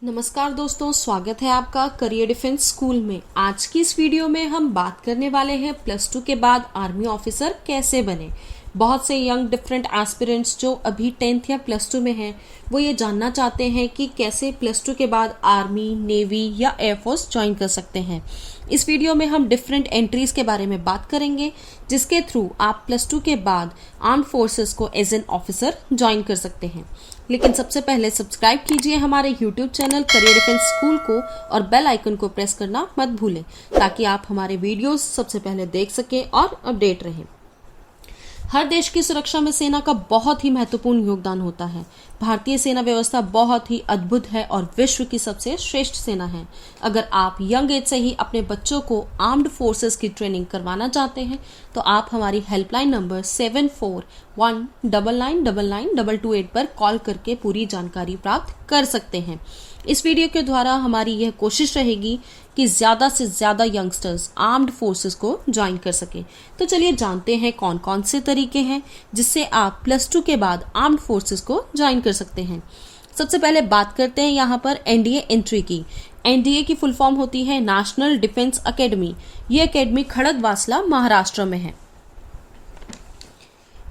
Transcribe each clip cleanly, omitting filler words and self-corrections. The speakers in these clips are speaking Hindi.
नमस्कार दोस्तों, स्वागत है आपका करियर डिफेंस स्कूल में। आज की इस वीडियो में हम बात करने वाले हैं प्लस टू के बाद आर्मी ऑफिसर कैसे बने। बहुत से यंग डिफरेंट एस्पिरेंट्स जो अभी 10th या प्लस टू में हैं वो ये जानना चाहते हैं कि कैसे प्लस टू के बाद आर्मी, नेवी या एयरफोर्स ज्वाइन कर सकते हैं। इस वीडियो में हम डिफरेंट एंट्रीज के बारे में बात करेंगे जिसके थ्रू आप प्लस टू के बाद आर्म्ड फोर्सेस को एज एन ऑफिसर ज्वाइन कर सकते हैं। लेकिन सबसे पहले सब्सक्राइब कीजिए हमारे YouTube channel career defence school को और बेल आइकन को प्रेस करना मत भूलें ताकि आप हमारे वीडियोस सबसे पहले देख सकें और अपडेट रहें। हर देश की सुरक्षा में सेना का बहुत ही महत्वपूर्ण योगदान होता है। भारतीय सेना व्यवस्था बहुत ही अद्भुत है और विश्व की सबसे श्रेष्ठ सेना है। अगर आप यंग एज से ही अपने बच्चों को आर्म्ड फोर्सेस की ट्रेनिंग करवाना चाहते हैं तो आप हमारी हेल्पलाइन नंबर 7419999228 पर कॉल करके पूरी जानकारी प्राप्त कर सकते हैं। इस वीडियो के द्वारा हमारी यह कोशिश रहेगी कि ज्यादा से ज्यादा यंगस्टर्स आर्म्ड फोर्सेस को ज्वाइन कर सके। तो चलिए जानते हैं कौन कौन से तरीके हैं जिससे आप प्लस टू के बाद आर्म्ड फोर्सेस को ज्वाइन कर सकते हैं। सबसे पहले बात करते हैं यहाँ पर एनडीए एंट्री की। एनडीए की फुल फॉर्म होती है नेशनल डिफेंस एकेडमी। ये एकेडमी खड़गवासला, महाराष्ट्र में है।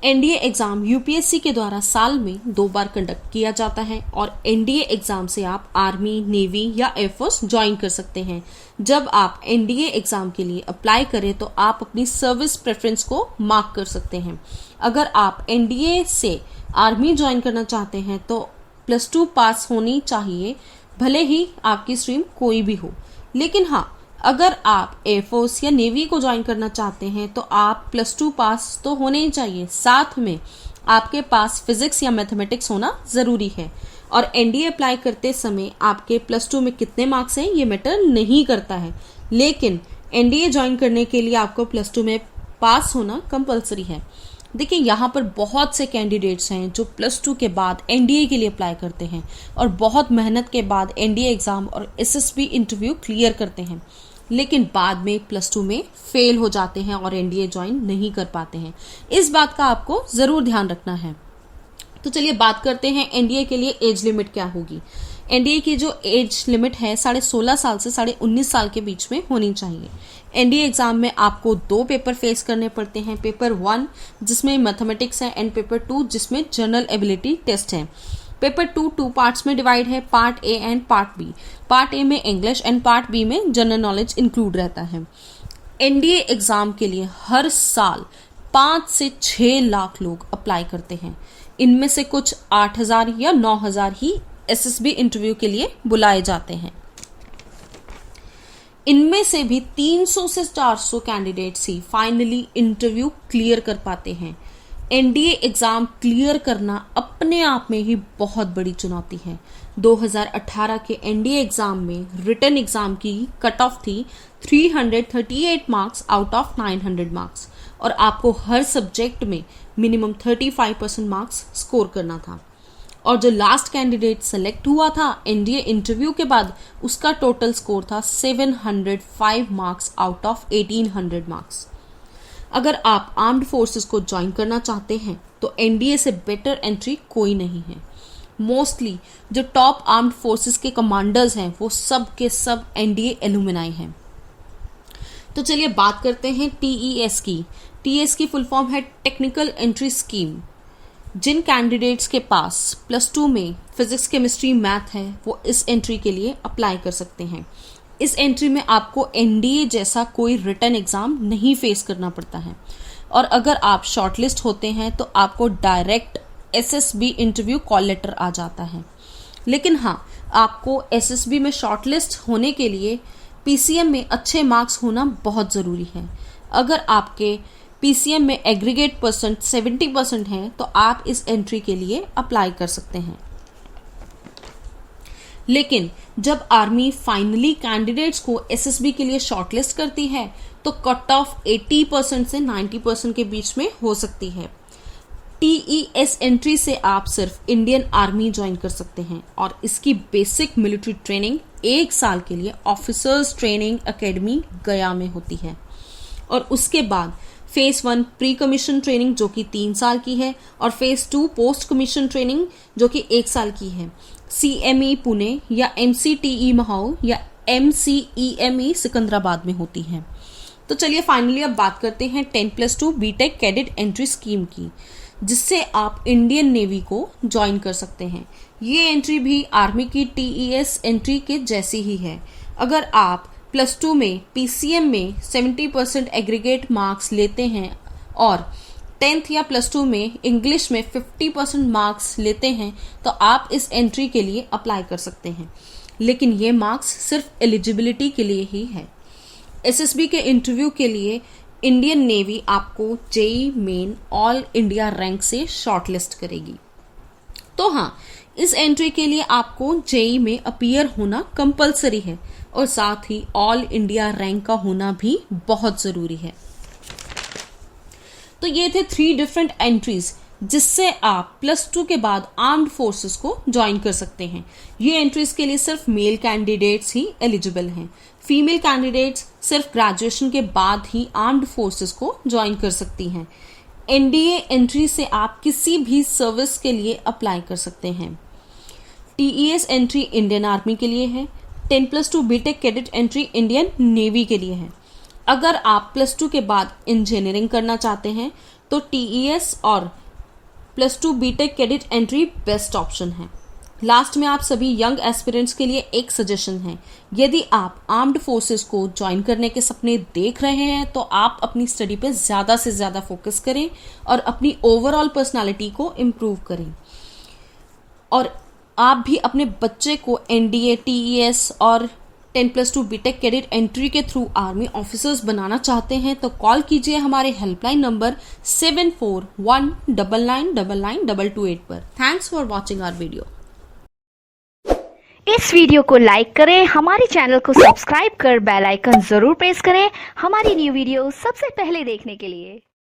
एनडीए एग्जाम यूपीएससी के द्वारा साल में 2 बार कंडक्ट किया जाता है और एनडीए एग्जाम से आप आर्मी, नेवी या एयरफोर्स ज्वाइन कर सकते हैं। जब आप एनडीए एग्जाम के लिए अप्लाई करें तो आप अपनी सर्विस प्रेफरेंस को मार्क कर सकते हैं। अगर आप एनडीए से आर्मी ज्वाइन करना चाहते हैं तो प्लस टू पास होनी चाहिए, भले ही आपकी स्ट्रीम कोई भी हो। लेकिन हाँ, अगर आप एयरफोर्स या नेवी को ज्वाइन करना चाहते हैं तो आप प्लस टू पास तो होने ही चाहिए, साथ में आपके पास फिजिक्स या मैथमेटिक्स होना जरूरी है। और एनडीए अप्लाई करते समय आपके प्लस टू में कितने मार्क्स हैं ये मैटर नहीं करता है, लेकिन एनडीए ज्वाइन करने के लिए आपको प्लस टू में पास होना कंपलसरी है। देखिए, यहाँ पर बहुत से कैंडिडेट्स हैं जो प्लस टू के बाद एनडीए के लिए अप्लाई करते हैं और बहुत मेहनत के बाद एनडीए एग्जाम और एसएसबी इंटरव्यू क्लियर करते हैं, लेकिन बाद में प्लस टू में फेल हो जाते हैं और एनडीए ज्वाइन नहीं कर पाते हैं। इस बात का आपको जरूर ध्यान रखना है। तो चलिए बात करते हैं एनडीए के लिए एज लिमिट क्या होगी। एनडीए की जो एज लिमिट है 16.5 साल से 19.5 साल के बीच में होनी चाहिए। एनडीए एग्जाम में आपको 2 पेपर फेस करने पड़ते हैं। पेपर 1 जिसमें मैथमेटिक्स है एंड पेपर 2 जिसमें जनरल एबिलिटी टेस्ट है। पेपर 2 पार्ट्स में डिवाइड है, part a and part b. Part a में इंग्लिश एंड पार्ट बी में जनरल नॉलेज इंक्लूड रहता है। एनडीए एग्जाम के लिए हर साल 5 से 6 लाख लोग अप्लाई करते हैं। इनमें से कुछ 8,000 या 9,000 ही एसएसबी इंटरव्यू के लिए बुलाए जाते हैं। इनमें से भी 300 से 400 कैंडिडेट्स ही फाइनली इंटरव्यू क्लियर कर पाते हैं। एनडीए एग्जाम क्लियर करना अपने आप में ही बहुत बड़ी चुनौती है। 2018 के एनडीए एग्जाम में रिटन एग्जाम की कट ऑफ थी 338 मार्क्स आउट ऑफ 900 मार्क्स और आपको हर सब्जेक्ट में मिनिमम 35% मार्क्स स्कोर करना था। और जो लास्ट कैंडिडेट सेलेक्ट हुआ था एनडीए इंटरव्यू के बाद, उसका टोटल स्कोर था 705 मार्क्स आउट ऑफ 1800 मार्क्स। अगर आप आर्म्ड फोर्सेस को ज्वाइन करना चाहते हैं तो एनडीए से बेटर एंट्री कोई नहीं है। मोस्टली जो टॉप आर्म्ड फोर्सेस के कमांडर्स हैं वो सब के सब एनडीए एलुमनाई हैं। तो चलिए बात करते हैं टीईएस की। टीईएस की फुल फॉर्म है टेक्निकल एंट्री स्कीम। जिन कैंडिडेट्स के पास प्लस टू में फिजिक्स, केमिस्ट्री, मैथ है वो इस एंट्री के लिए अप्लाई कर सकते हैं। इस एंट्री में आपको एनडीए जैसा कोई रिटन एग्जाम नहीं फेस करना पड़ता है और अगर आप शॉर्टलिस्ट होते हैं तो आपको direct SSB interview call letter आ जाता है। लेकिन हाँ, आपको एसएसबी में शॉर्टलिस्ट होने के लिए पीसीएम में अच्छे मार्क्स होना बहुत ज़रूरी है। अगर आपके पीसीएम में एग्रीगेट परसेंट 70% है तो आप इस एंट्री के लिए अप्लाई कर सकते हैं। लेकिन जब आर्मी फाइनली कैंडिडेट्स को एसएसबी के लिए शॉर्टलिस्ट करती है तो कट ऑफ 80% से 90% के बीच में हो सकती है। टीईएस एंट्री से आप सिर्फ इंडियन आर्मी ज्वाइन कर सकते हैं और इसकी बेसिक मिलिट्री ट्रेनिंग 1 साल के लिए ऑफिसर्स ट्रेनिंग एकेडमी गया में होती है और उसके बाद फेज 1 प्री कमीशन ट्रेनिंग जो कि 3 साल की है और फेज 2 पोस्ट कमीशन ट्रेनिंग जो कि 1 साल की है। CME पुणे या MCTE महाऊ या MCEME सिकंदराबाद में होती है। तो चलिए फाइनली अब बात करते हैं 10+2 बीटेक कैडेट एंट्री स्कीम की, जिससे आप इंडियन नेवी को ज्वाइन कर सकते हैं। ये एंट्री भी आर्मी की TES एंट्री के जैसी ही है। अगर आप +2 में PCM में 70% एग्रीगेट मार्क्स लेते हैं और 10th या +2 में इंग्लिश में 50% मार्क्स लेते हैं तो आप इस एंट्री के लिए अप्लाई कर सकते हैं, लेकिन ये मार्क्स सिर्फ एलिजिबिलिटी के लिए ही है। SSB के इंटरव्यू के लिए इंडियन नेवी आपको JEE main all India rank से शॉर्टलिस्ट करेगी। तो हाँ, इस एंट्री के लिए आपको JEE में अपीयर होना कंपलसरी है और साथ ही ऑल इंडिया रैंक का होना भी बहुत जरूरी है। तो ये थे 3 डिफरेंट एंट्रीज जिससे आप +2 के बाद आर्म्ड फोर्सेस को ज्वाइन कर सकते हैं। ये एंट्रीज के लिए सिर्फ मेल कैंडिडेट्स ही एलिजिबल हैं। फीमेल कैंडिडेट्स सिर्फ ग्रेजुएशन के बाद ही आर्म्ड फोर्सेस को ज्वाइन कर सकती हैं। NDA एंट्री से आप किसी भी सर्विस के लिए अप्लाई कर सकते हैं। TES एंट्री इंडियन आर्मी के लिए है। 10+2 BTech cadet entry Indian navy के लिए है। अगर आप +2 के बाद इंजीनियरिंग करना चाहते हैं तो TES और +2 BTech cadet entry best option है। लास्ट में आप सभी यंग एस्पिरेंट्स के लिए एक सजेशन है, यदि आप आर्म्ड फोर्सेस को ज्वाइन करने के सपने देख रहे हैं तो आप अपनी स्टडी पे ज़्यादा से ज़्यादा फोकस करें और अपनी ओवरऑल पर्सनालिटी को इम्प्रूव करें। और आप भी अपने बच्चे को NDA, TES और 10+2 बीटेक कैडेट एंट्री के थ्रू आर्मी ऑफिसर्स बनाना चाहते हैं तो कॉल कीजिए हमारे हेल्पलाइन नंबर 7419999228 पर। Thanks for watching our video. इस वीडियो को लाइक करें, हमारे चैनल को सब्सक्राइब कर बेल आइकन जरूर प्रेस करें हमारी न्यू वीडियो सबसे पहले देखने के लिए।